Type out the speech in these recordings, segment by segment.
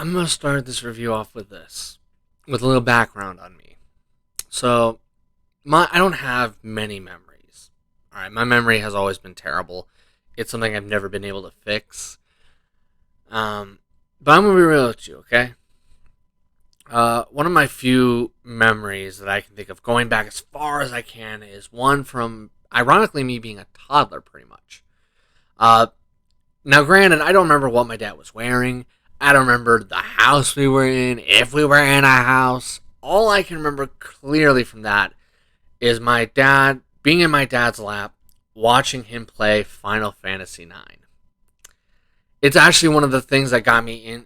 I'm going to start this review off with this, with a little background on me. So, I don't have many memories. All right, my memory has always been terrible. It's something I've never been able to fix. Um, but I'm going to be real with you, okay? One of my few memories that I can think of going back as far as I can is one from, ironically, me being a toddler, pretty much. Uh, Now, granted, I don't remember what my dad was wearing. I don't remember the house we were in, if we were in a house. All I can remember clearly from that is my dad being in my dad's lap, watching him play Final Fantasy IX. It's actually one of the things that got me in,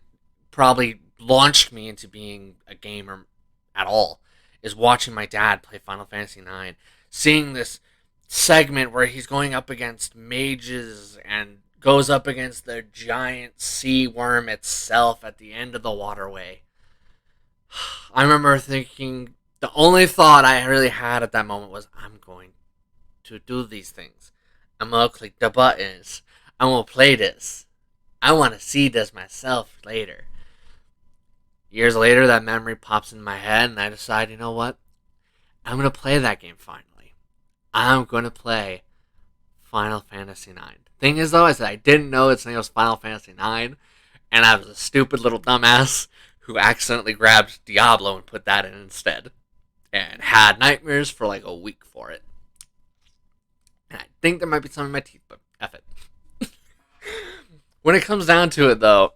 probably launched me into being a gamer at all, is watching my dad play Final Fantasy IX. Seeing this segment where he's going up against mages and goes up against the giant sea worm itself at the end of the waterway. I remember thinking the only thought I really had at that moment was, I'm going to do these things. I'm going to click the buttons. I'm going to play this. I want to see this myself later. Years later, that memory pops in my head, and I decide, you know what? I'm going to play that game finally. I'm going to play Final Fantasy IX. Thing is, though, I said I didn't know its name was Final Fantasy IX, and I was a stupid little dumbass who accidentally grabbed Diablo and put that in instead, and had nightmares for like a week for it. And I think there might be some in my teeth, but F it. When it comes down to it, though,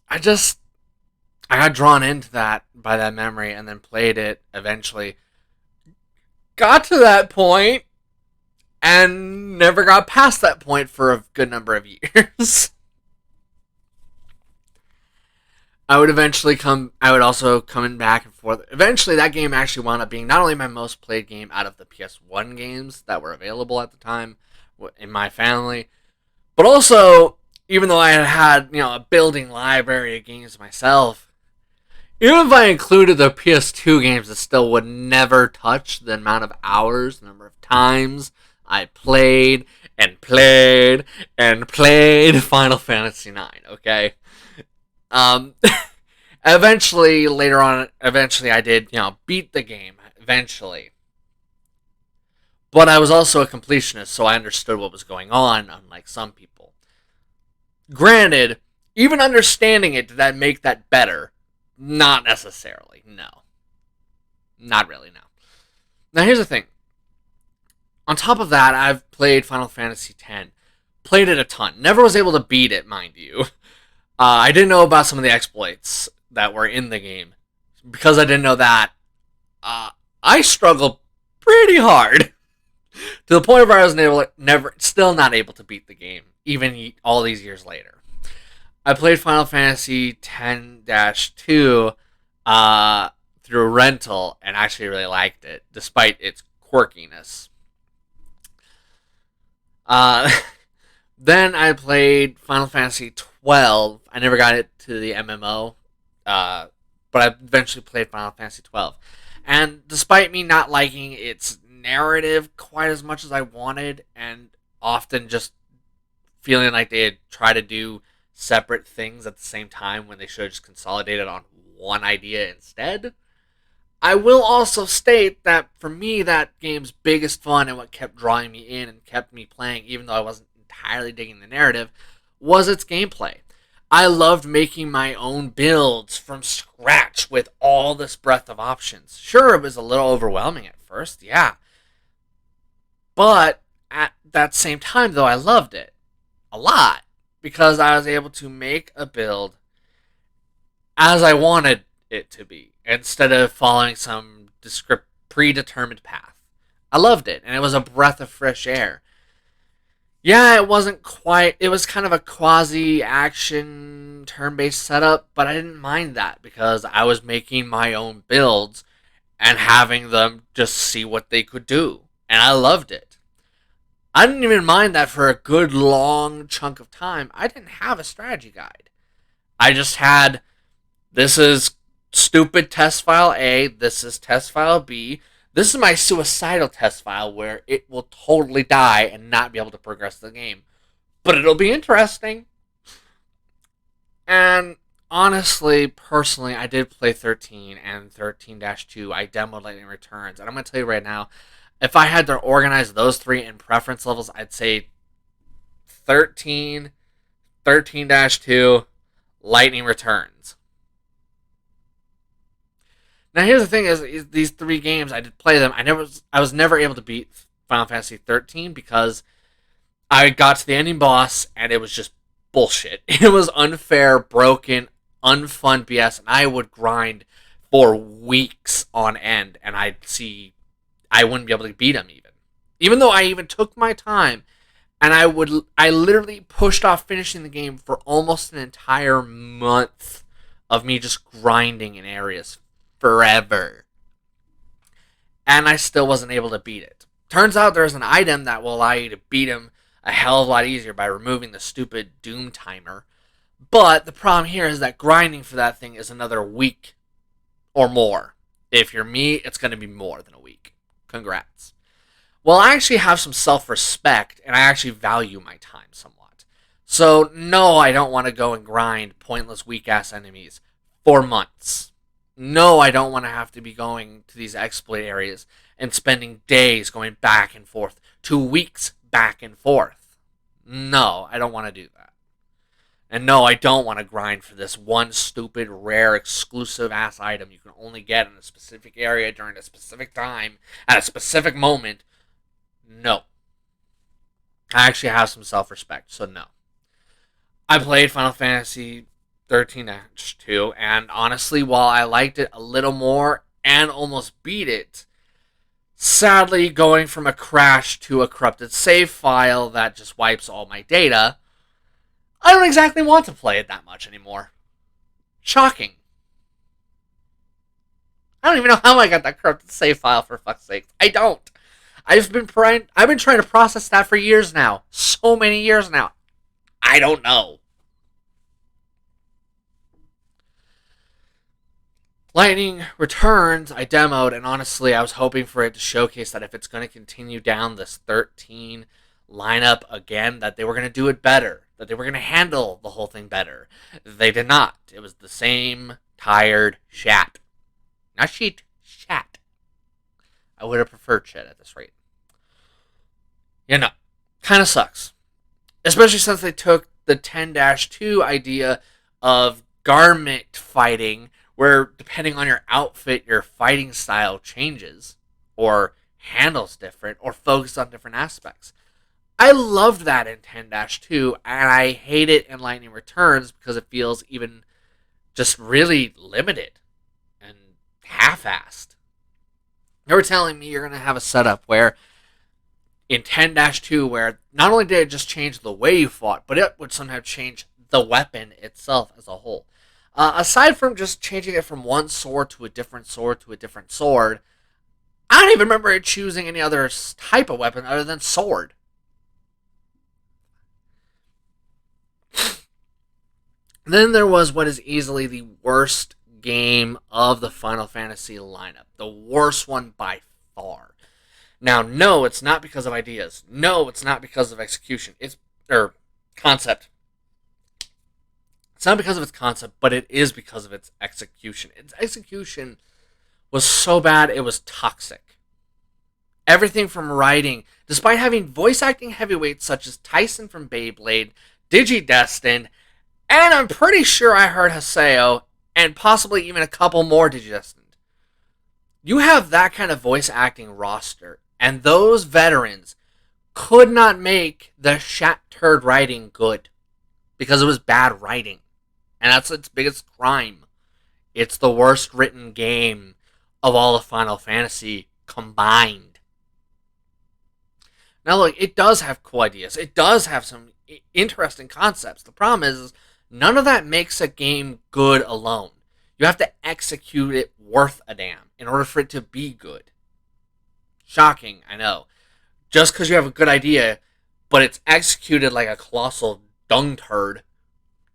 I got drawn into that by that memory, and then played it eventually. Got to that point, and never got past that point for a good number of years. I would also come in back and forth. Eventually, that game actually wound up being not only my most played game out of the PS1 games that were available at the time in my family, but also, even though I had a building library of games myself, even if I included the PS2 games, it still would never touch the amount of hours, the number of times I played and played and played Final Fantasy IX, okay? Um, eventually I did, beat the game, eventually. But I was also a completionist, so I understood what was going on, unlike some people. Granted, even understanding it, did that make that better? Not necessarily, no. Not really, no. Now, here's the thing. On top of that, I've played Final Fantasy X. Played it a ton. Never was able to beat it, mind you. I didn't know about some of the exploits that were in the game. Because I didn't know that, I struggled pretty hard. To the point where I was still not able to beat the game, even all these years later. I played Final Fantasy X-2 through a rental and actually really liked it, despite its quirkiness. Uh, then I played Final Fantasy 12. I never got it to the MMO, but I eventually played Final Fantasy 12. And despite me not liking its narrative quite as much as I wanted, and often just feeling like they had tried to do separate things at the same time when they should have just consolidated on one idea instead, I will also state that for me, that game's biggest fun and what kept drawing me in and kept me playing, even though I wasn't entirely digging the narrative, was its gameplay. I loved making my own builds from scratch with all this breadth of options. Sure, it was a little overwhelming at first, yeah. But at that same time, though, I loved it a lot because I was able to make a build as I wanted it to be instead of following some predetermined path. I loved it, and it was a breath of fresh air. Yeah, it was kind of a quasi action turn based setup, but I didn't mind that because I was making my own builds and having them just see what they could do, and I loved it. I didn't even mind that for a good long chunk of time. I didn't have a strategy guide. I just had, this is stupid test file A, this is test file B, this is my suicidal test file where it will totally die and not be able to progress the game. But it'll be interesting. And honestly, personally, I did play 13 and 13-2. I demoed Lightning Returns. And I'm going to tell you right now, if I had to organize those three in preference levels, I'd say 13, 13-2, Lightning Returns. Now here's the thing: is these three games I did play them. I was never able to beat Final Fantasy 13 because I got to the ending boss and it was just bullshit. It was unfair, broken, unfun BS, and I would grind for weeks on end, and I wouldn't be able to beat him even though I even took my time, and I literally pushed off finishing the game for almost an entire month of me just grinding in areas forever, and I still wasn't able to beat it. Turns out there's an item that will allow you to beat him a hell of a lot easier by removing the stupid Doom timer. But the problem here is that grinding for that thing is another week or more. If you're me, it's going to be more than a week. Congrats. Well, I actually have some self-respect, and I actually value my time somewhat. So, no, I don't want to go and grind pointless, weak-ass enemies for months. No, I don't want to have to be going to these exploit areas and spending days going back and forth, 2 weeks back and forth. No, I don't want to do that. And no, I don't want to grind for this one stupid, rare, exclusive ass item you can only get in a specific area during a specific time at a specific moment. No. I actually have some self respect, so no. I played Final Fantasy 13-2, and honestly, while I liked it a little more and almost beat it, sadly, going from a crash to a corrupted save file that just wipes all my data, I don't exactly want to play it that much anymore. Shocking. I don't even know how I got that corrupted save file, for fuck's sake. I don't. I've been trying to process that for years now. So many years now. I don't know. Lightning Returns, I demoed, and honestly, I was hoping for it to showcase that if it's going to continue down this 13 lineup again, that they were going to do it better, that they were going to handle the whole thing better. They did not. It was the same tired shat. Not sheet, shat. I would have preferred shit at this rate. You know, kind of sucks. Especially since they took the 10-2 idea of garment fighting, where depending on your outfit, your fighting style changes, or handles different, or focus on different aspects. I loved that in 10-2, and I hate it in Lightning Returns because it feels even just really limited and half-assed. They were telling me you're going to have a setup where in 10-2, where not only did it just change the way you fought, but it would somehow change the weapon itself as a whole. Aside from just changing it from one sword to a different sword to a different sword, I don't even remember it choosing any other type of weapon other than sword. Then there was what is easily the worst game of the Final Fantasy lineup. The worst one by far. Now, no, it's not because of ideas. No, it's not because of execution. Or concept. It's not because of its concept, but it is because of its execution. Its execution was so bad, it was toxic. Everything from writing, despite having voice acting heavyweights such as Tyson from Beyblade, Digidestined, and I'm pretty sure I heard Haseo, and possibly even a couple more Digidestined. You have that kind of voice acting roster, and those veterans could not make the shat turd writing good. Because it was bad writing. And that's its biggest crime. It's the worst written game of all of Final Fantasy combined. Now look, it does have cool ideas. It does have some interesting concepts. The problem is none of that makes a game good alone. You have to execute it worth a damn in order for it to be good. Shocking, I know. Just because you have a good idea, but it's executed like a colossal dung turd,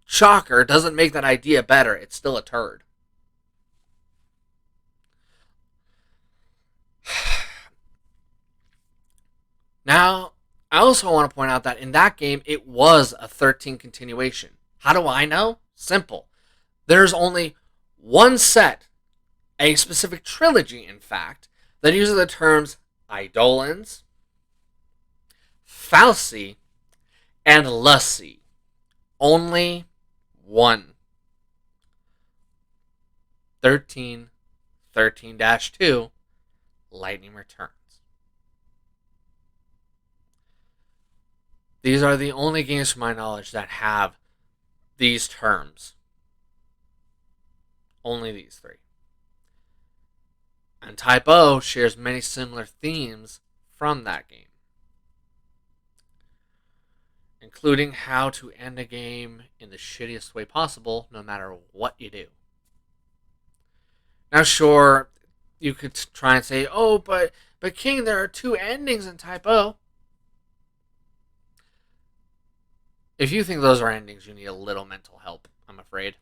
shocker, doesn't make that idea better. It's still a turd. Now, I also want to point out that in that game, it was a 13 continuation. How do I know? Simple. There's only one set, a specific trilogy, in fact, that uses the terms Eidolons, Falsi, and Lussi. Only one. 13-2, Lightning Returns. These are the only games, to my knowledge, that have these terms. Only these three. And Type O shares many similar themes from that game, including how to end a game in the shittiest way possible, no matter what you do. Now, sure, you could try and say, "Oh, but King, there are two endings in Type O." If you think those are endings, you need a little mental help, I'm afraid.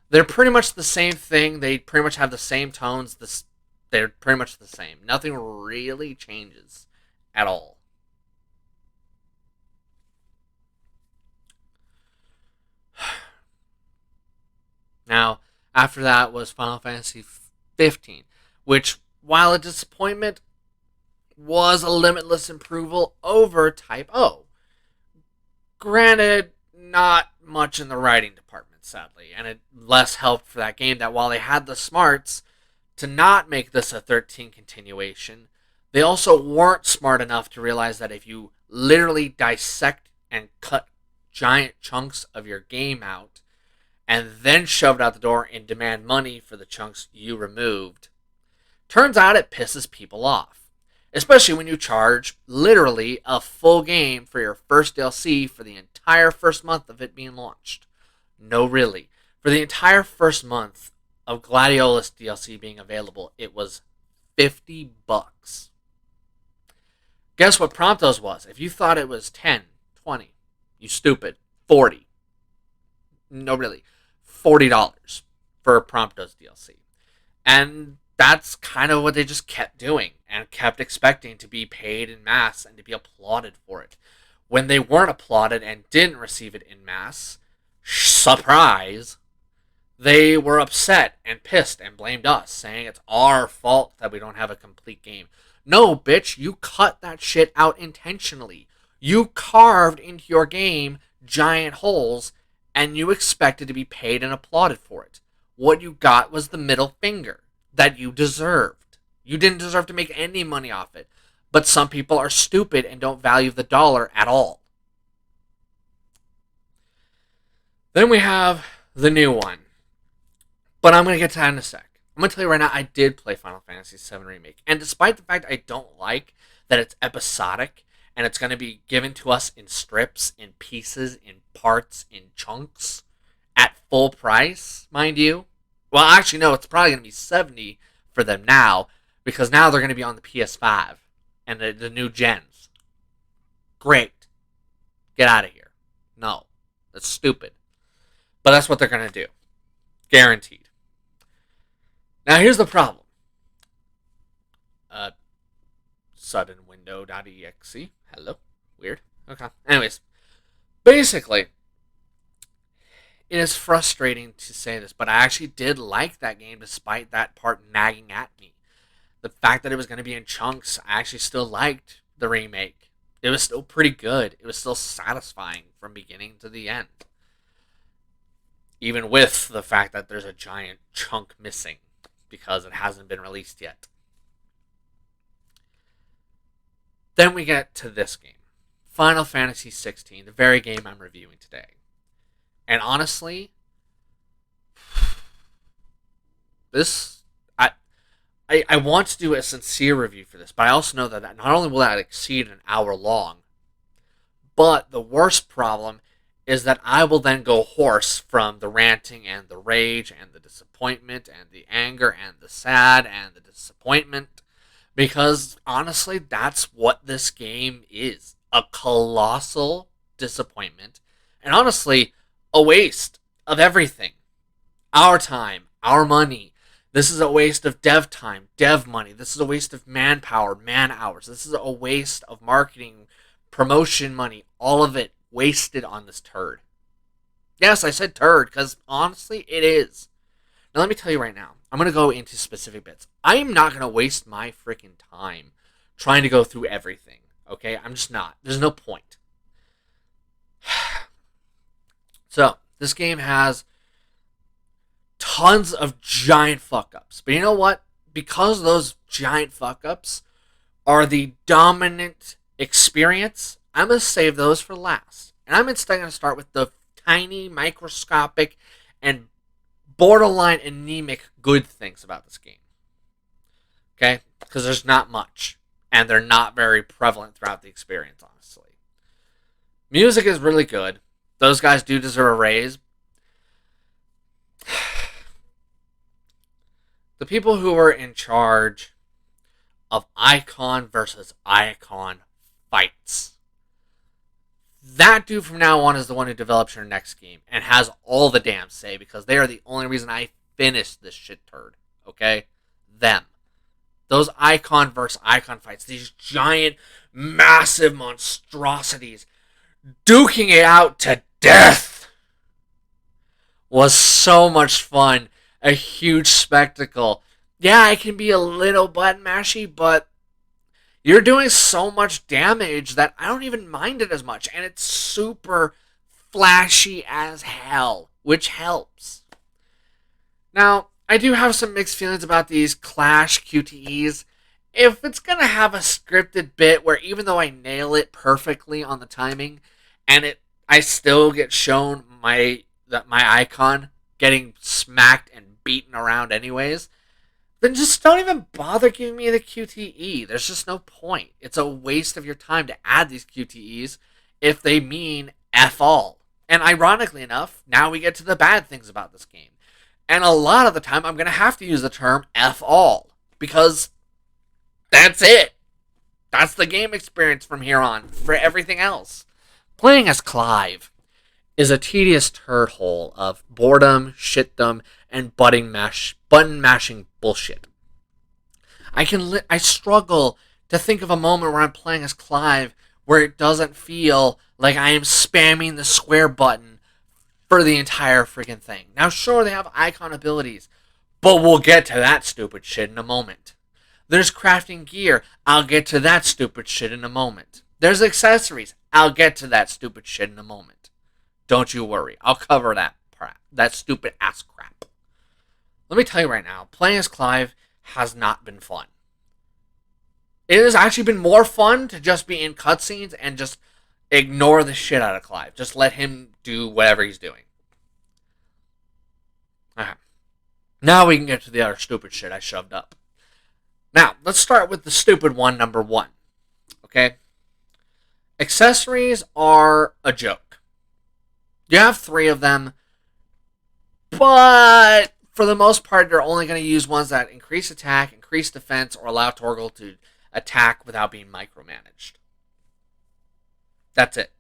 They're pretty much the same thing. They pretty much have the same tones. They're pretty much the same. Nothing really changes at all. Now, after that was Final Fantasy 15, which, while a disappointment, was a limitless improvement over Type O. Granted, not much in the writing department, sadly, and it less helped for that game that while they had the smarts to not make this a 13 continuation, they also weren't smart enough to realize that if you literally dissect and cut giant chunks of your game out and then shove it out the door and demand money for the chunks you removed, turns out it pisses people off. Especially when you charge literally a full game for your first DLC for the entire first month of it being launched. No, really. For the entire first month of Gladiolus DLC being available, it was $50. Guess what Promptos was? If you thought it was 10, 20, you stupid, 40. No, really. $40 for Promptos DLC. And that's kind of what they just kept doing and kept expecting to be paid in mass and to be applauded for it. When they weren't applauded and didn't receive it in mass, surprise, they were upset and pissed and blamed us, saying it's our fault that we don't have a complete game. No, bitch, you cut that shit out intentionally. You carved into your game giant holes and you expected to be paid and applauded for it. What you got was the middle finger that you deserved. You didn't deserve to make any money off it. But some people are stupid and don't value the dollar at all. Then we have the new one. But I'm going to get to that in a sec. I'm going to tell you right now, I did play Final Fantasy VII Remake. And despite the fact I don't like that it's episodic and it's going to be given to us in strips, in pieces, in parts, in chunks, at full price, mind you. Well, actually, no, it's probably going to be $70 for them now, because now they're going to be on the PS5 and the new gens. Great. Get out of here. No. That's stupid. But that's what they're going to do. Guaranteed. Now, here's the problem. Suddenwindow.exe. Hello. Weird. Okay. Anyways. Basically, it is frustrating to say this, but I actually did like that game despite that part nagging at me. The fact that it was going to be in chunks, I actually still liked the remake. It was still pretty good. It was still satisfying from beginning to the end. Even with the fact that there's a giant chunk missing because it hasn't been released yet. Then we get to this game. Final Fantasy 16, the very game I'm reviewing today. And honestly, I want to do a sincere review for this, but I also know that not only will that exceed an hour long, but the worst problem is that I will then go hoarse from the ranting and the rage and the disappointment and the anger and the sad and the disappointment, because honestly, that's what this game is. A colossal disappointment, and honestly, a waste of everything. Our time, our money. This is a waste of dev time, dev money. This is a waste of manpower, man hours. This is a waste of marketing, promotion money. All of it wasted on this turd. Yes, I said turd, because honestly, it is. Now, let me tell you right now. I'm going to go into specific bits. I am not going to waste my freaking time trying to go through everything. Okay? I'm just not. There's no point. So, this game has tons of giant fuck ups. But you know what? Because those giant fuck ups are the dominant experience, I'm going to save those for last. And I'm instead going to start with the tiny, microscopic, and borderline anemic good things about this game. Okay? Because there's not much. And they're not very prevalent throughout the experience, honestly. Music is really good. Those guys do deserve a raise. The people who are in charge of icon versus icon fights. That dude from now on is the one who develops your next game and has all the damn say because they are the only reason I finished this shit turd. Okay? Them. Those icon versus icon fights, these giant, massive monstrosities duking it out to death was so much fun. A huge spectacle. Yeah, it can be a little button mashy, but you're doing so much damage that I don't even mind it as much. And it's super flashy as hell, which helps. Now, I do have some mixed feelings about these Clash QTEs. If it's going to have a scripted bit where even though I nail it perfectly on the timing, and I still get shown my icon getting smacked and beaten around anyways, then just don't even bother giving me the QTE. There's just no point. It's a waste of your time to add these QTEs if they mean F all. And ironically enough, now we get to the bad things about this game. And a lot of the time, I'm going to have to use the term F all. Because that's it. That's the game experience from here on for everything else. Playing as Clive is a tedious turd hole of boredom, shitdom, and button mashing bullshit. I struggle to think of a moment where I'm playing as Clive where it doesn't feel like I am spamming the square button for the entire freaking thing. Now, sure, they have icon abilities, but we'll get to that stupid shit in a moment. There's crafting gear. I'll get to that stupid shit in a moment. There's accessories. I'll get to that stupid shit in a moment. Don't you worry. I'll cover that stupid ass crap. Let me tell you right now, playing as Clive has not been fun. It has actually been more fun to just be in cutscenes and just ignore the shit out of Clive. Just let him do whatever he's doing. Okay. Now we can get to the other stupid shit I shoved up. Now, let's start with the stupid one, number one. Okay? Accessories are a joke. You have 3 of them, but for the most part, you're only going to use ones that increase attack, increase defense, or allow Torgal to attack without being micromanaged. That's it.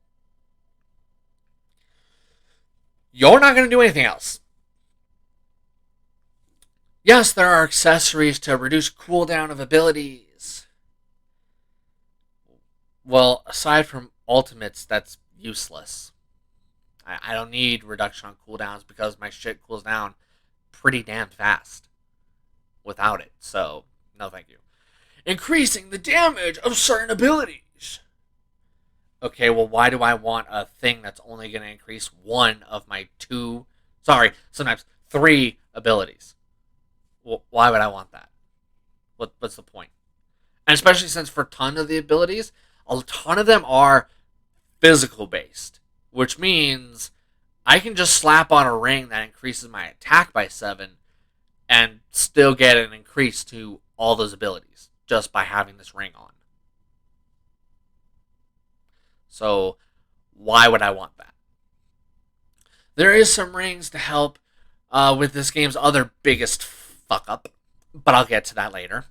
You're not going to do anything else. Yes, there are accessories to reduce cooldown of abilities. Well, aside from ultimates, that's useless. I don't need reduction on cooldowns because my shit cools down pretty damn fast without it. So, no thank you. Increasing the damage of certain abilities. Okay, well, why do I want a thing that's only going to increase one of my sometimes 3 abilities? Well, why would I want that? What's the point? And especially since for a ton of the abilities, a ton of them are physical based, which means I can just slap on a ring that increases my attack by 7 and still get an increase to all those abilities just by having this ring on. So why would I want that? There is some rings to help with this game's other biggest fuck up, but I'll get to that later.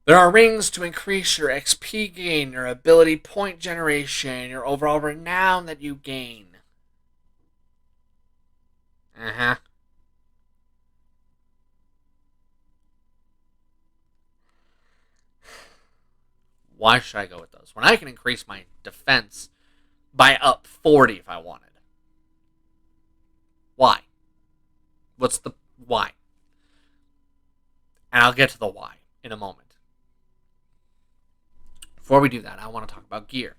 There are rings to increase your XP gain, your ability point generation, your overall renown that you gain. Uh-huh. Why should I go with those? When I can increase my defense by up 40 if I wanted. Why? What's the why? And I'll get to the why in a moment. Before we do that, I want to talk about gear.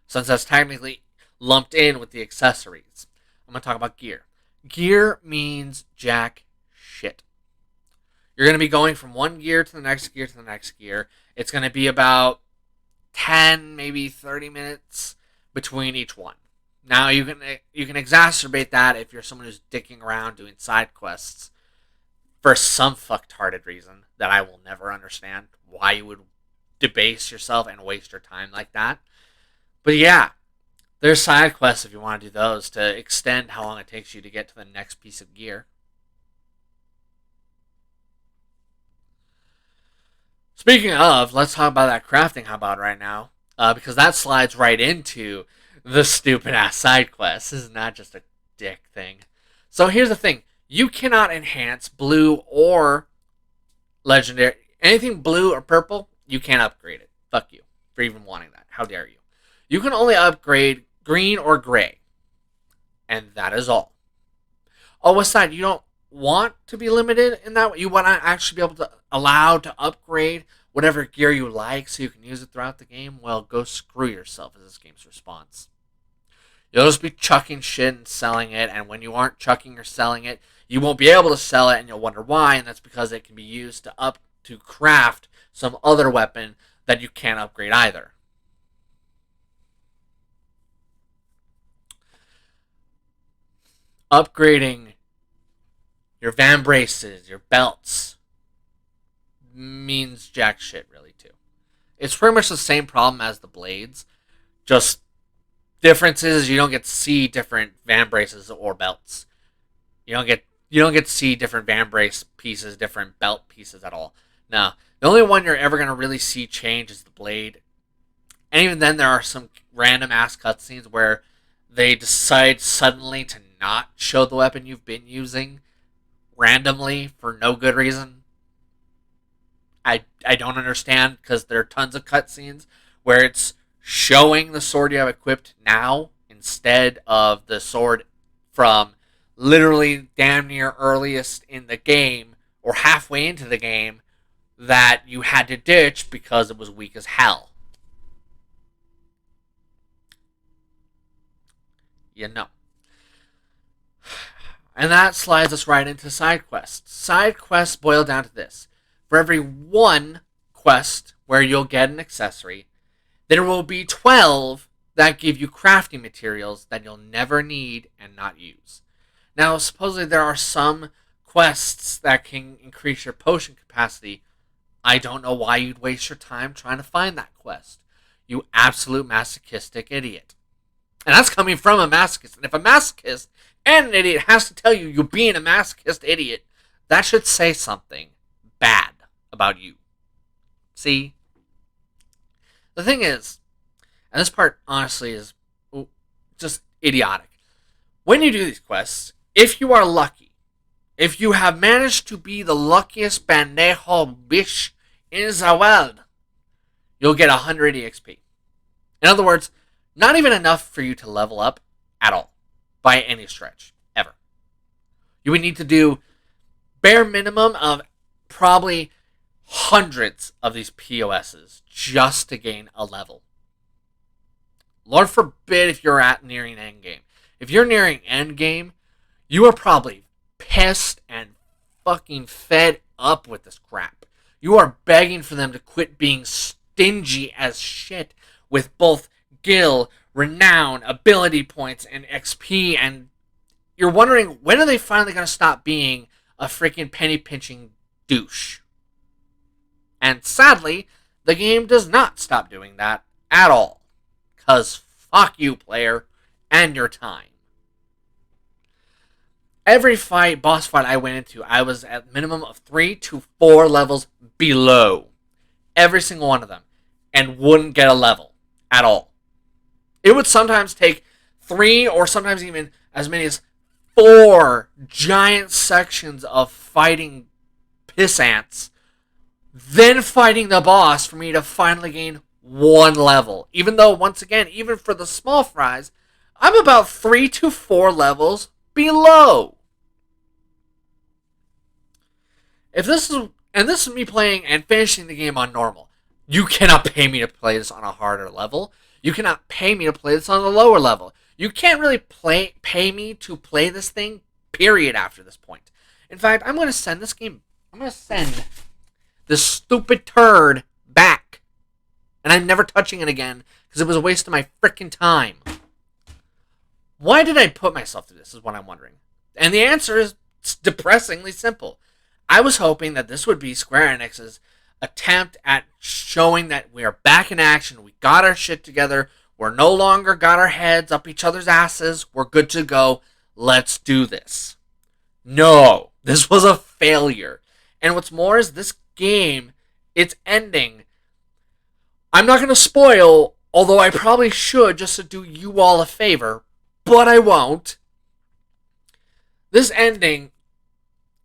Since that's technically lumped in with the accessories, I'm going to talk about gear. Gear means jack shit. You're going to be going from one gear to the next gear to the next gear. It's going to be about 10, maybe 30 minutes between each one. Now you can exacerbate that if you're someone who's dicking around doing side quests for some fucktarded reason that I will never understand why you would debase yourself and waste your time like that. But yeah, there's side quests if you want to do those to extend how long it takes you to get to the next piece of gear. Speaking of, let's talk about that crafting how about right now, because that slides right into the stupid ass side quest. This is not just a dick thing. So here's the thing: you cannot enhance blue or legendary anything blue or purple. You can't upgrade it. Fuck you for even wanting that. How dare you? You can only upgrade green or gray, and that is all. Oh, what's that? You don't want to be limited in that way? You want to actually be able to allow to upgrade whatever gear you like so you can use it throughout the game? Well, go screw yourself is this game's response. You'll just be chucking shit and selling it, and when you aren't chucking or selling it, you won't be able to sell it, and you'll wonder why, and that's because it can be used to craft some other weapon that you can't upgrade either. Upgrading your van braces, your belts, means jack shit, really, too. It's pretty much the same problem as the blades, just difference is you don't get to see different van braces or belts. You don't get to see different van brace pieces, different belt pieces at all. No, the only one you're ever gonna really see change is the blade, and even then there are some random ass cutscenes where they decide suddenly to not show the weapon you've been using randomly for no good reason. I don't understand because there are tons of cutscenes where it's showing the sword you have equipped now instead of the sword from literally damn near earliest in the game or halfway into the game that you had to ditch because it was weak as hell. You know. And that slides us right into side quests. Side quests boil down to this. For every one quest where you'll get an accessory, there will be 12 that give you crafting materials that you'll never need and not use. Now, supposedly there are some quests that can increase your potion capacity. I don't know why you'd waste your time trying to find that quest. You absolute masochistic idiot. And that's coming from a masochist. And if a masochist and an idiot has to tell you you're being a masochist idiot, that should say something bad about you. See? The thing is, and this part honestly is just idiotic. When you do these quests, if you are lucky, if you have managed to be the luckiest bandejo bitch in the world, you'll get 100 EXP. In other words, not even enough for you to level up at all, by any stretch, ever. You would need to do bare minimum of probably hundreds of these POSs just to gain a level. Lord forbid if you're nearing endgame. If you're nearing endgame, you are probably pissed and fucking fed up with this crap. You are begging for them to quit being stingy as shit with both skill, renown, ability points, and XP, and you're wondering when are they finally going to stop being a freaking penny pinching douche. And sadly, the game does not stop doing that at all. Because fuck you, player, and your time. Every boss fight I went into, I was at minimum of 3 to 4 levels below. Every single one of them. And wouldn't get a level at all. It would sometimes take 3 or sometimes even as many as 4 giant sections of fighting piss ants, then fighting the boss for me to finally gain 1 level. Even though, once again, even for the small fries, I'm about 3 to 4 levels below. If this is and this is me playing and finishing the game on normal. You cannot pay me to play this on a harder level. You cannot pay me to play this on a lower level. You can't really pay me to play this thing, period, after this point. In fact, I'm going to send this game. I'm going to send this stupid turd back. And I'm never touching it again because it was a waste of my freaking time. Why did I put myself through this is what I'm wondering. And the answer is depressingly simple. I was hoping that this would be Square Enix's attempt at showing that we are back in action. We got our shit together. We're no longer got our heads up each other's asses. We're good to go. Let's do this. No, this was a failure. And what's more is this game, its ending. I'm not going to spoil, although I probably should just to do you all a favor, but I won't. This ending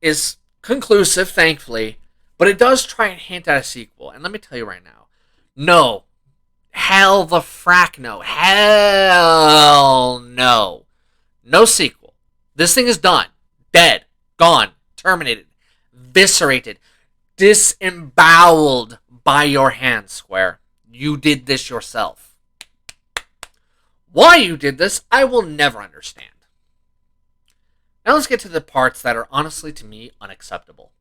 is conclusive, thankfully, but it does try and hint at a sequel. And let me tell you right now, no. Hell the frack no. Hell no. No sequel. This thing is done. Dead. Gone. Terminated. Viscerated. Disemboweled by your hands, Square. You did this yourself. Why you did this, I will never understand. Now let's get to the parts that are honestly to me unacceptable.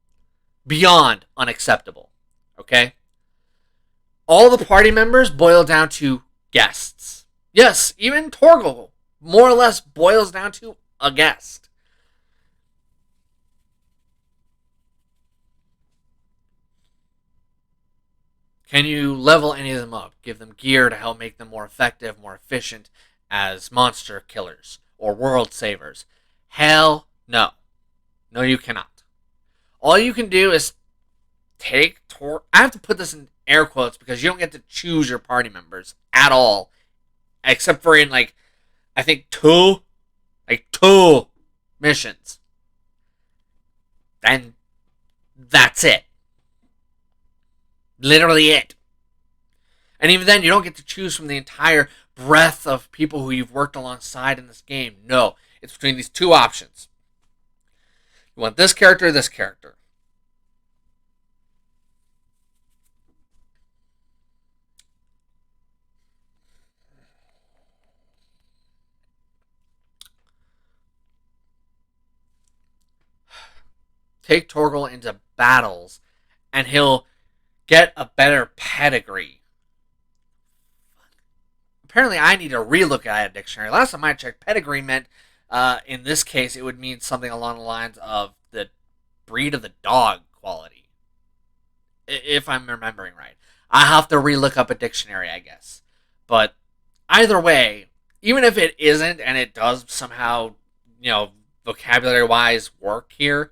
Beyond unacceptable. Okay? All the party members boil down to guests. Yes, even Torgal more or less boils down to a guest. Can you level any of them up? Give them gear to help make them more effective, more efficient as monster killers or world savers? Hell no. No, you cannot. All you can do is take I have to put this in air quotes because you don't get to choose your party members at all. Except for in, like, I think two missions. And that's it. Literally it. And even then, you don't get to choose from the entire breadth of people who you've worked alongside in this game. No. It's between these two options. You want this character or this character. Take Torgal into battles, and he'll get a better pedigree. Apparently, I need to relook at a dictionary. Last time I checked, pedigree meant, in this case, it would mean something along the lines of the breed of the dog quality. If I'm remembering right. I have to relook up a dictionary, I guess. But either way, even if it isn't, and it does somehow, vocabulary-wise work here,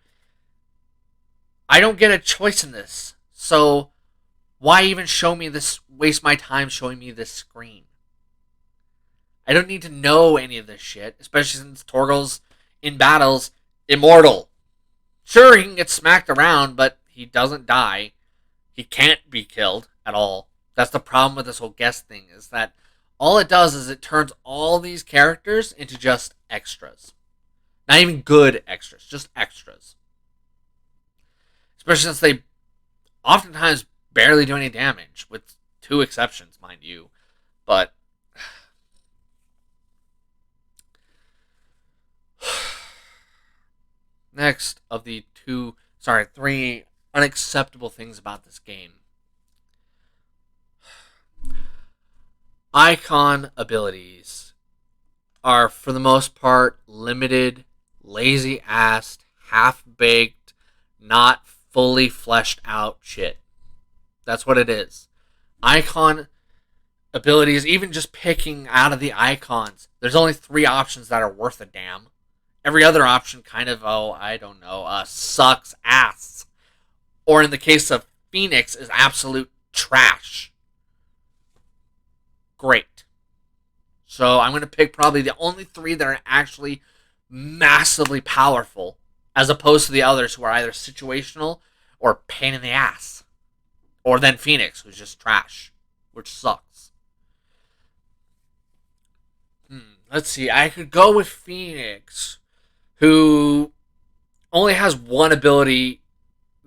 I don't get a choice in this. So, why even show me this, waste my time showing me this screen? I don't need to know any of this shit, especially since Torgal's, in battles, immortal. Sure, he can get smacked around, but he doesn't die. He can't be killed at all. That's the problem with this whole guest thing, is that all it does is it turns all these characters into just extras. Not even good extras, just extras. Especially since they oftentimes barely do any damage, with two exceptions, mind you. But next of the three unacceptable things about this game. Icon abilities are, for the most part, limited, lazy-assed, half-baked, not fully fleshed out shit. That's what it is. Icon abilities, even just picking out of the icons, there's only 3 options that are worth a damn. Every other option kind of, sucks ass. Or in the case of Phoenix, is absolute trash. Great. So I'm going to pick probably the only 3 that are actually massively powerful, as opposed to the others who are either situational or pain in the ass. Or then Phoenix, who's just trash, which sucks. Let's see, I could go with Phoenix, who only has one ability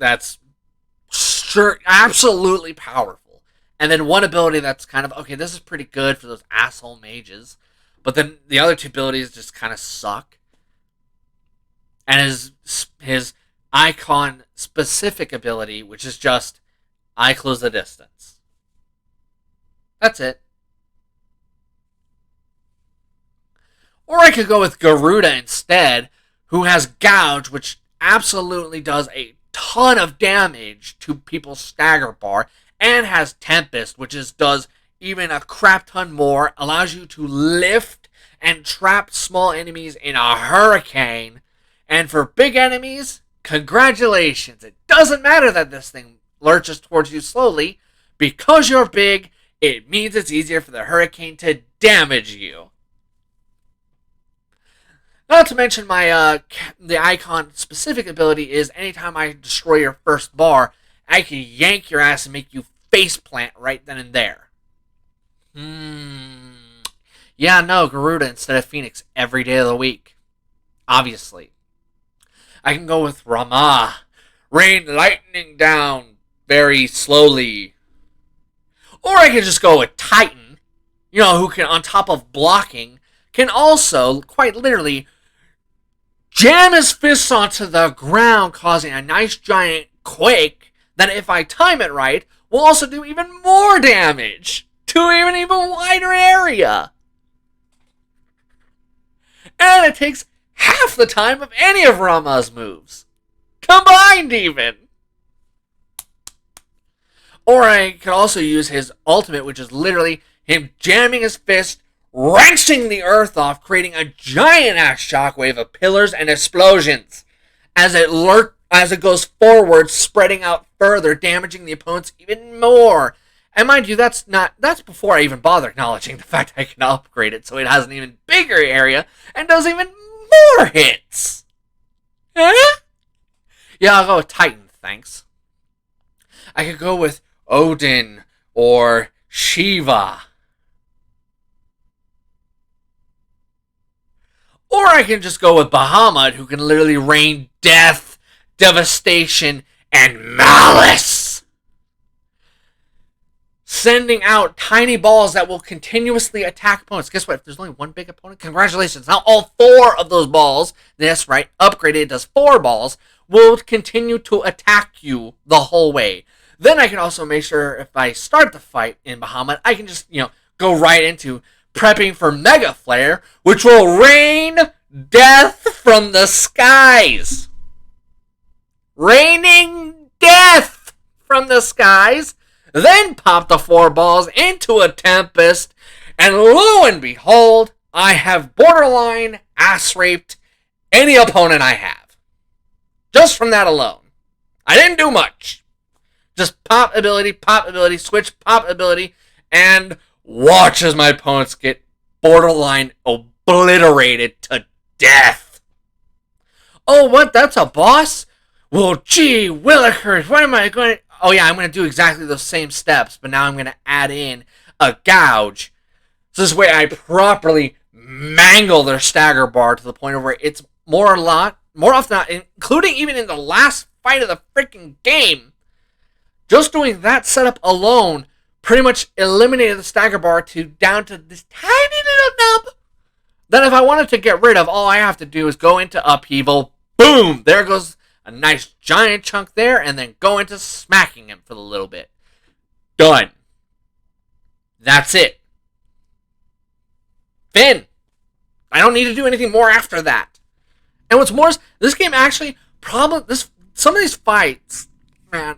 that's sure absolutely powerful. And then one ability that's kind of okay, this is pretty good for those asshole mages. But then the other two abilities just kind of suck. And his icon specific ability, which is just I close the distance. That's it. Or I could go with Garuda instead, who has Gouge, which absolutely does a ton of damage to people's stagger bar, and has Tempest, which does even a crap ton more, allows you to lift and trap small enemies in a hurricane. And for big enemies, congratulations. It doesn't matter that this thing lurches towards you slowly. Because you're big, it means it's easier for the hurricane to damage you. Not to mention the icon specific ability is anytime I destroy your first bar, I can yank your ass and make you face plant right then and there. Yeah, no, Garuda instead of Phoenix every day of the week. Obviously. I can go with Rama. Rain lightning down very slowly. Or I can just go with Titan, who can, on top of blocking, can also, quite literally, jam his fists onto the ground, causing a nice giant quake that, if I time it right, will also do even more damage to an even wider area. And it takes half the time of any of Rama's moves. Combined, even. Or I could also use his ultimate, which is literally him jamming his fist, wrenching the earth off, creating a giant-ass shockwave of pillars and explosions as it goes forward, spreading out further, damaging the opponents even more. And mind you, that's before I even bother acknowledging the fact I can upgrade it so it has an even bigger area and does even more hits. Huh? Yeah, I'll go with Titan, thanks. I could go with Odin or Shiva. Or I can just go with Bahamut, who can literally rain death, devastation, and malice. Sending out tiny balls that will continuously attack opponents. Guess what? If there's only one big opponent, congratulations. Now all 4 of those balls, that's right, upgraded, does 4 balls, will continue to attack you the whole way. Then I can also make sure if I start the fight in Bahamut, I can just, go right into prepping for Mega Flare, which will rain death from the skies. Raining death from the skies. Then pop the 4 balls into a Tempest, and lo and behold, I have borderline ass-raped any opponent I have. Just from that alone. I didn't do much. Just pop ability, switch, pop ability, and watch as my opponents get borderline obliterated to death. Oh, what? That's a boss? Well, gee willikers, what am I going to... Oh, yeah, I'm going to do exactly those same steps, but now I'm going to add in a gouge. So this way I properly mangle their stagger bar to the point of where it's more often not, including even in the last fight of the freaking game, just doing that setup alone pretty much eliminated the stagger bar down to this tiny little nub. Then if I wanted to get rid of, all I have to do is go into upheaval. Boom! There goes a nice giant chunk there, and then go into smacking him for a little bit. Done. That's it. Finn. I don't need to do anything more after that. And what's more is, this game actually, some of these fights have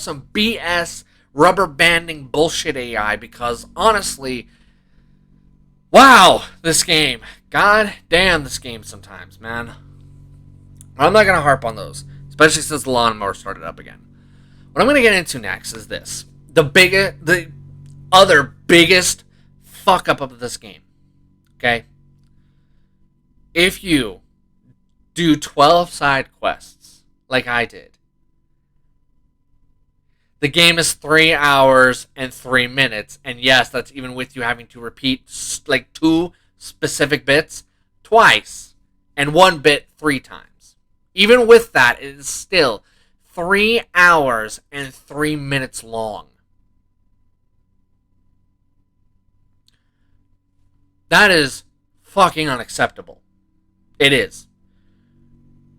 some BS rubber banding bullshit AI, because honestly, wow, this game. God damn this game sometimes, man. I'm not going to harp on those, especially since the lawnmower started up again. What I'm going to get into next is this. The other biggest fuck up of this game. Okay? If you do 12 side quests, like I did, the game is 3 hours and 3 minutes, and yes, that's even with you having to repeat like 2 specific bits twice, and 1 bit 3 times. Even with that, it is still 3 hours and 3 minutes long. That is fucking unacceptable. It is.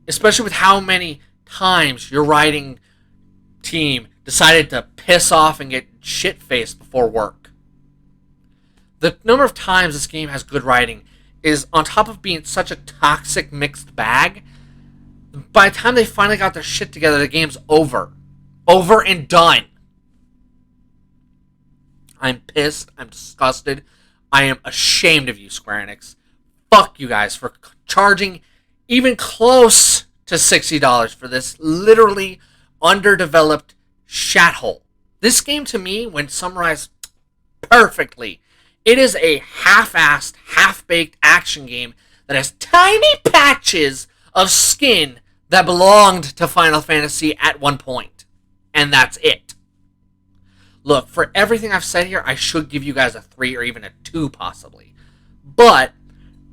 Especially with how many times your writing team decided to piss off and get shit-faced before work. The number of times this game has good writing is, on top of being such a toxic mixed bag, by the time they finally got their shit together, the game's over. Over and done. I'm pissed. I'm disgusted. I am ashamed of you, Square Enix. Fuck you guys for charging even close to $60 for this literally underdeveloped shathole. This game, to me, when summarized perfectly, it is a half-assed, half-baked action game that has tiny patches of skin that belonged to Final Fantasy at one point. And that's it. Look, for everything I've said here, I should give you guys a 3 or even a 2 possibly. But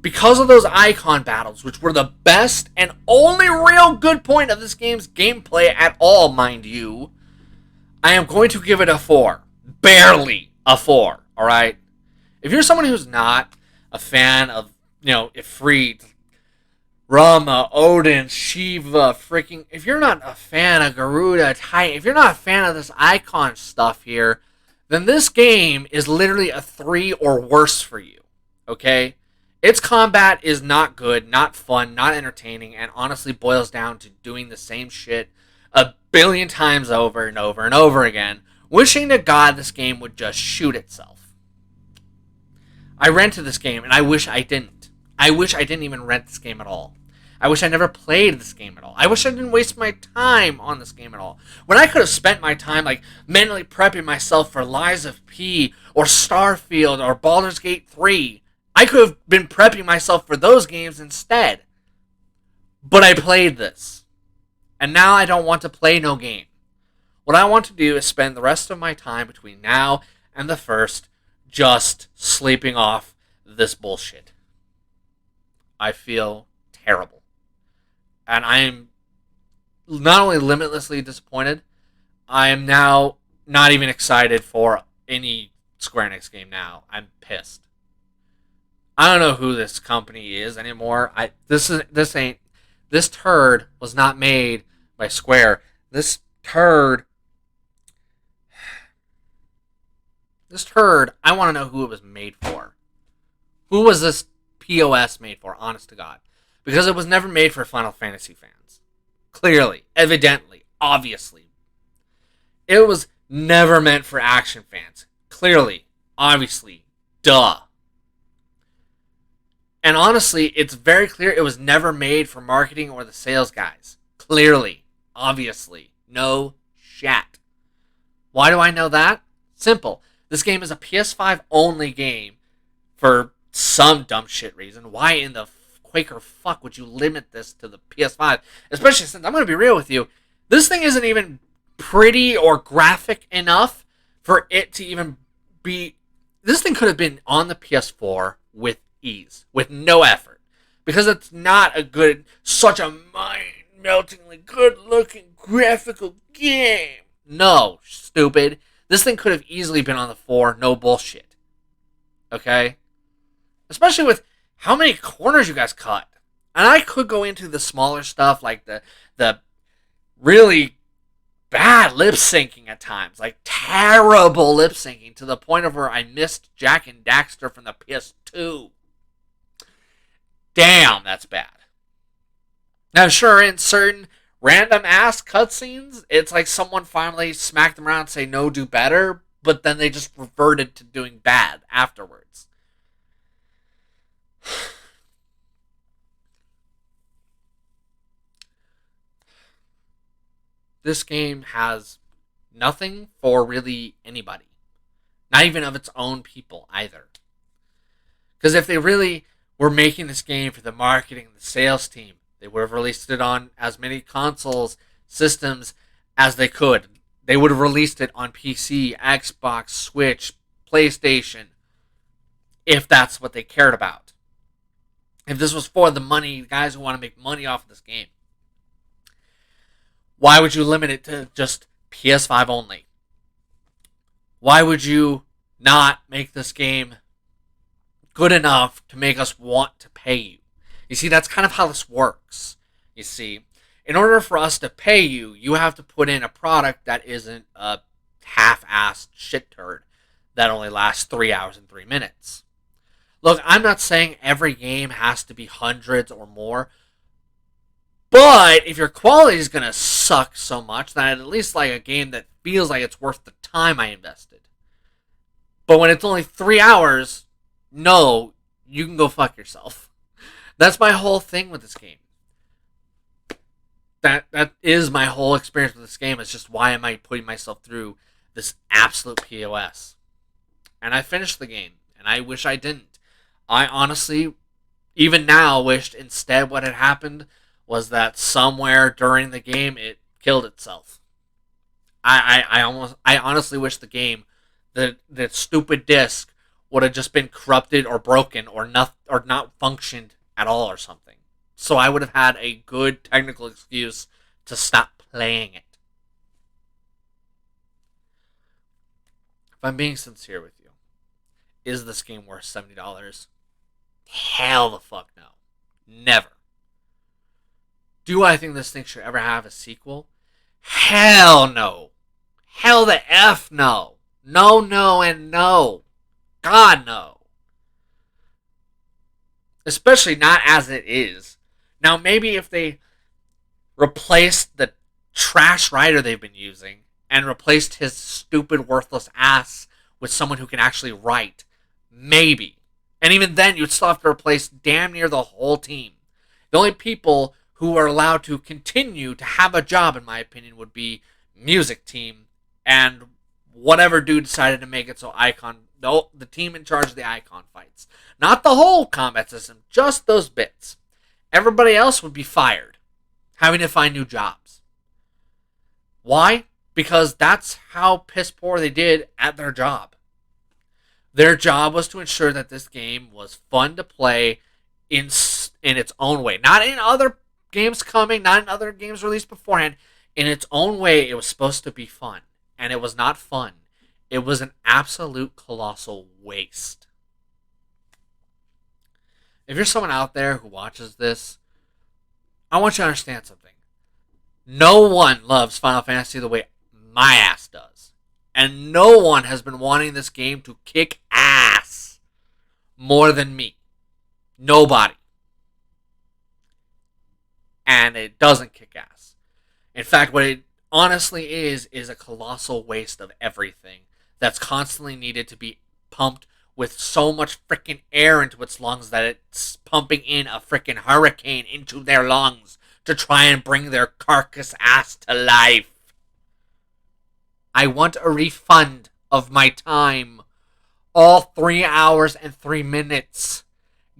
because of those icon battles, which were the best and only real good point of this game's gameplay at all, mind you, I am going to give it a 4. Barely a 4, alright? If you're someone who's not a fan of, Ifrit, Rama, Odin, Shiva, if you're not a fan of Garuda, Titan, if you're not a fan of this icon stuff here, then this game is literally a 3 or worse for you, okay? Its combat is not good, not fun, not entertaining, and honestly boils down to doing the same shit a billion times over and over and over again, wishing to God this game would just shoot itself. I rented this game, and I wish I didn't. I wish I didn't even rent this game at all. I wish I never played this game at all. I wish I didn't waste my time on this game at all. When I could have spent my time mentally prepping myself for Lies of P or Starfield or Baldur's Gate 3, I could have been prepping myself for those games instead. But I played this. And now I don't want to play no game. What I want to do is spend the rest of my time between now and the 1st just sleeping off this bullshit. I feel terrible. And I am not only limitlessly disappointed, I am now not even excited for any Square Enix game now. I'm pissed. I don't know who this company is anymore. This turd was not made by Square. This turd, I want to know who it was made for. Who was this POS made for, honest to God? Because it was never made for Final Fantasy fans. Clearly, evidently, obviously. It was never meant for action fans. Clearly, obviously, duh. And honestly, it's very clear it was never made for marketing or the sales guys. Clearly, obviously, no shat. Why do I know that? Simple. This game is a PS5 only game for some dumb shit reason. Why in the Quaker fuck would you limit this to the PS5? Especially since, I'm going to be real with you, this thing isn't even pretty or graphic enough for it to even be... This thing could have been on the PS4 with ease, with no effort. Because it's not such a mind-meltingly good-looking graphical game. No, stupid. This thing could have easily been on the 4, no bullshit. Okay? Especially with how many corners you guys cut. And I could go into the smaller stuff, like the really bad lip syncing at times. Like terrible lip syncing to the point of where I missed Jack and Daxter from the PS2. Damn, that's bad. Now, sure, in certain random ass cutscenes, it's like someone finally smacked them around and say, no, do better, but then they just reverted to doing bad afterwards. This game has nothing for really anybody. Not even of its own people either. Because if they really were making this game for the marketing and the sales team, they would have released it on as many consoles, systems as they could. They would have released it on PC, Xbox, Switch, PlayStation, if that's what they cared about. If this was for the money, guys who want to make money off of this game. Why would you limit it to just PS5 only? Why would you not make this game good enough to make us want to pay you? You see, that's kind of how this works. You see, in order for us to pay you, you have to put in a product that isn't a half-assed shit turd that only lasts 3 hours and 3 minutes. Look, I'm not saying every game has to be hundreds or more, but if your quality is going to suck so much, then I'd at least like a game that feels like it's worth the time I invested. But when it's only 3 hours, no, you can go fuck yourself. That's my whole thing with this game. That is my whole experience with this game. It's just, why am I putting myself through this absolute POS? And I finished the game, and I wish I didn't. I honestly, even now, wished instead what had happened was that somewhere during the game it killed itself. I honestly wish the game, the stupid disc, would have just been corrupted or broken or not functioned at all or something. So I would have had a good technical excuse to stop playing it. If I'm being sincere with you, is this game worth $70? Hell the fuck no. Never. Do I think this thing should ever have a sequel? Hell no. Hell the F no. No, no, and no. God no. Especially not as it is. Now, maybe if they replaced the trash writer they've been using and replaced his stupid, worthless ass with someone who can actually write, maybe. And even then, you'd still have to replace damn near the whole team. The only people who are allowed to continue to have a job, in my opinion, would be music team and whatever dude decided to make it so the team in charge of the icon fights. Not the whole combat system, just those bits. Everybody else would be fired, having to find new jobs. Why? Because that's how piss poor they did at their job. Their job was to ensure that this game was fun to play in its own way. Not in other games coming, not in other games released beforehand. In its own way, it was supposed to be fun. And it was not fun. It was an absolute colossal waste. If you're someone out there who watches this, I want you to understand something. No one loves Final Fantasy the way my ass does. And no one has been wanting this game to kick ass more than me. Nobody. And it doesn't kick ass. In fact, what it honestly is a colossal waste of everything that's constantly needed to be pumped with so much freaking air into its lungs that it's pumping in a freaking hurricane into their lungs to try and bring their carcass ass to life. I want a refund of my time. All 3 hours and 3 minutes.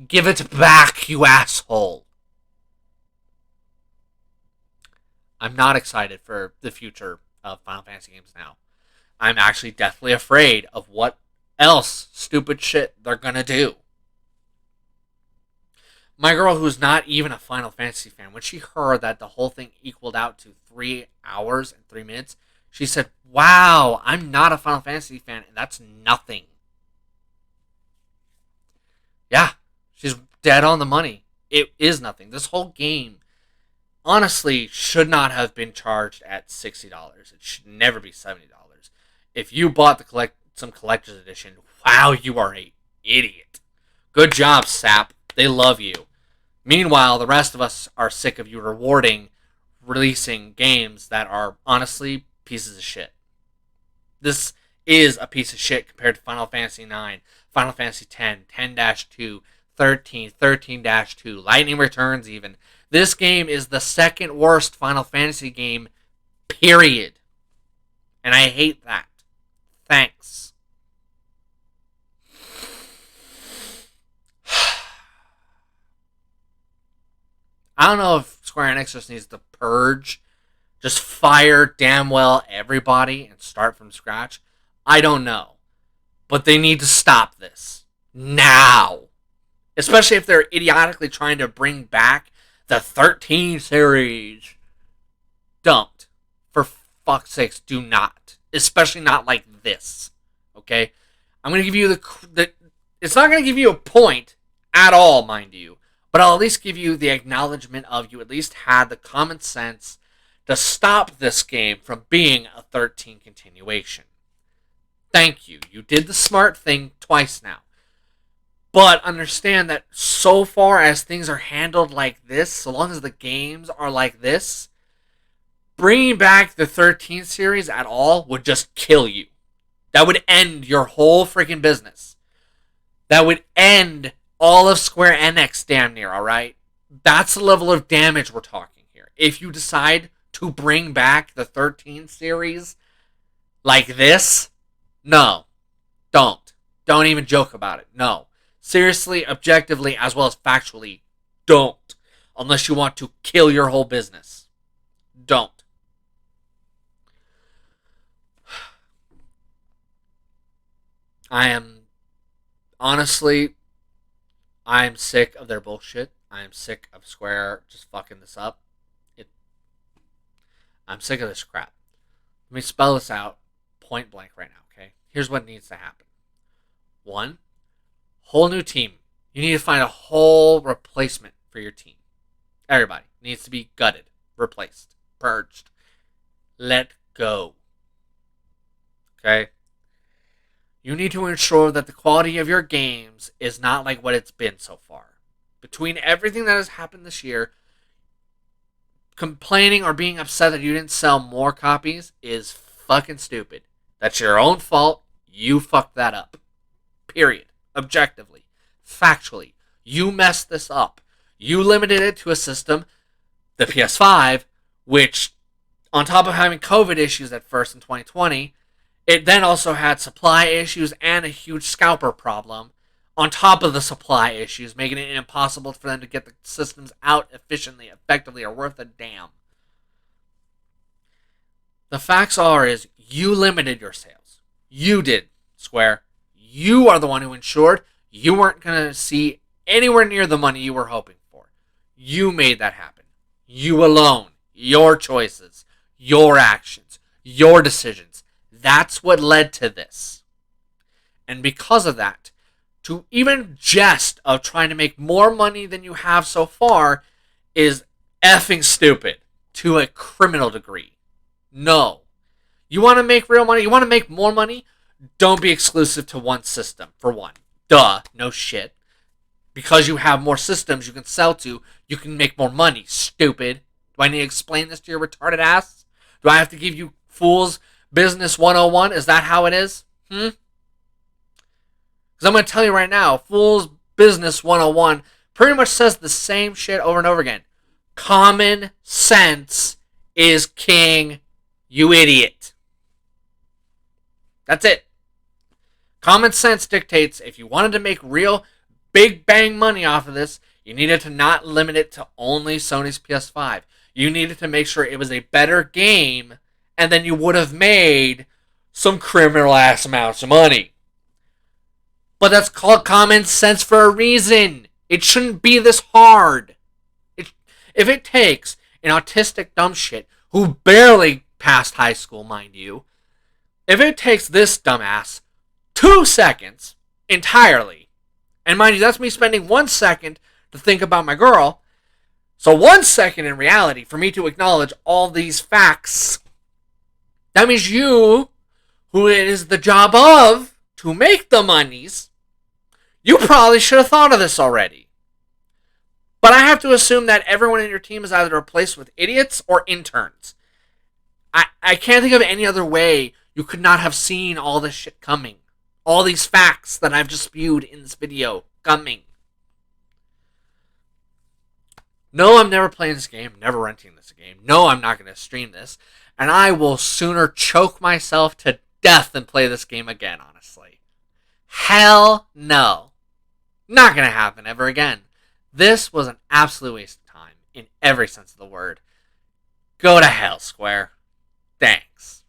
Give it back, you asshole. I'm not excited for the future of Final Fantasy games now. I'm actually deathly afraid of what else stupid shit they're gonna do. My girl, who's not even a Final Fantasy fan, when she heard that the whole thing equaled out to 3 hours and 3 minutes, she said, "Wow, I'm not a Final Fantasy fan, and that's nothing." Yeah, she's dead on the money. It is nothing. This whole game, honestly, should not have been charged at $60. It should never be $70. If you bought some collector's edition, wow, you are a idiot. Good job, Sap. They love you. Meanwhile, the rest of us are sick of you releasing games that are honestly pieces of shit. This is a piece of shit compared to Final Fantasy IX, Final Fantasy X, 10-2, 13, 13-2, Lightning Returns even. This game is the second worst Final Fantasy game, period. And I hate that. Thanks. I don't know if Square Enix just needs to purge, just fire damn well everybody and start from scratch. I don't know. But they need to stop this. Now. Especially if they're idiotically trying to bring back the 13 series. Don't. For fuck's sakes, do not. Especially not like this. Okay? I'm going to give you the it's not going to give you a point at all, mind you. But I'll at least give you the acknowledgement of you at least had the common sense to stop this game from being a 13 continuation. Thank you. You did the smart thing twice now. But understand that so far as things are handled like this, so long as the games are like this, bringing back the 13 series at all would just kill you. That would end your whole freaking business. That would end all of Square Enix damn near, alright? That's the level of damage we're talking here. If you decide to bring back the 13 series like this, no. Don't. Don't even joke about it. No. Seriously, objectively, as well as factually, don't. Unless you want to kill your whole business. Don't. Honestly, I'm sick of their bullshit. I'm sick of Square just fucking this up. I'm sick of this crap. Let me spell this out point blank right now, okay? Here's what needs to happen. 1, whole new team. You need to find a whole replacement for your team. Everybody needs to be gutted, replaced, purged, let go. Okay? You need to ensure that the quality of your games is not like what it's been so far. Between everything that has happened this year, complaining or being upset that you didn't sell more copies is fucking stupid. That's your own fault. You fucked that up. Period. Objectively. Factually. You messed this up. You limited it to a system, the PS5, which, on top of having COVID issues at first in 2020, it then also had supply issues and a huge scalper problem on top of the supply issues, making it impossible for them to get the systems out efficiently, effectively, or worth a damn. The facts is you limited your sales. You did, Square. You are the one who ensured you weren't going to see anywhere near the money you were hoping for. You made that happen. You alone. Your choices. Your actions. Your decisions. That's what led to this. And because of that, to even jest of trying to make more money than you have so far is effing stupid to a criminal degree. No. You want to make real money? You want to make more money? Don't be exclusive to one system, for one. Duh. No shit. Because you have more systems you can sell to, you can make more money. Stupid. Do I need to explain this to your retarded ass? Do I have to give you fools Business 101? Is that how it is? Because I'm going to tell you right now, Fool's Business 101 pretty much says the same shit over and over again. Common sense is king, you idiot. That's it. Common sense dictates if you wanted to make real big bang money off of this, you needed to not limit it to only Sony's PS5. You needed to make sure it was a better game, and then you would have made some criminal ass amounts of money. But that's called common sense for a reason. It shouldn't be this hard. If it takes an autistic dumb shit who barely passed high school, mind you, if it takes this dumbass 2 seconds entirely, and mind you, that's me spending 1 second to think about my girl, so 1 second in reality for me to acknowledge all these facts, that means you, who it is the job of to make the monies, you probably should have thought of this already. But I have to assume that everyone in your team is either replaced with idiots or interns. I can't think of any other way you could not have seen all this shit coming. All these facts that I've just spewed in this video coming. No, I'm never playing this game, never renting this game. No, I'm not going to stream this. And I will sooner choke myself to death than play this game again, honestly. Hell no. Not going to happen ever again. This was an absolute waste of time, in every sense of the word. Go to hell, Square. Thanks.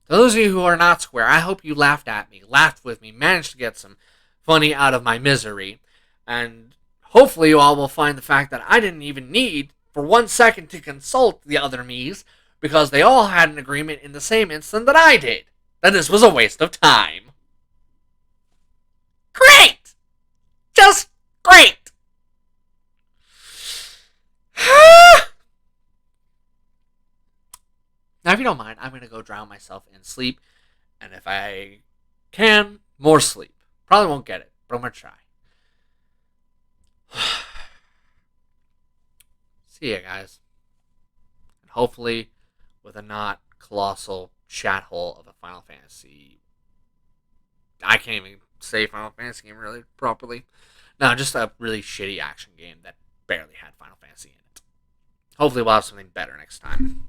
Those of you who are not Square, I hope you laughed at me, laughed with me, managed to get some funny out of my misery, and hopefully you all will find the fact that I didn't even need for 1 second to consult the other me's because they all had an agreement in the same instant that I did. That this was a waste of time. Great! Just great! Now, if you don't mind, I'm going to go drown myself in sleep. And if I can, more sleep. Probably won't get it, but I'm going to try. See ya, guys. And hopefully, with a not colossal chat hole of a Final Fantasy. I can't even say Final Fantasy game really properly. No, just a really shitty action game that barely had Final Fantasy in it. Hopefully, we'll have something better next time.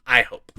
I hope.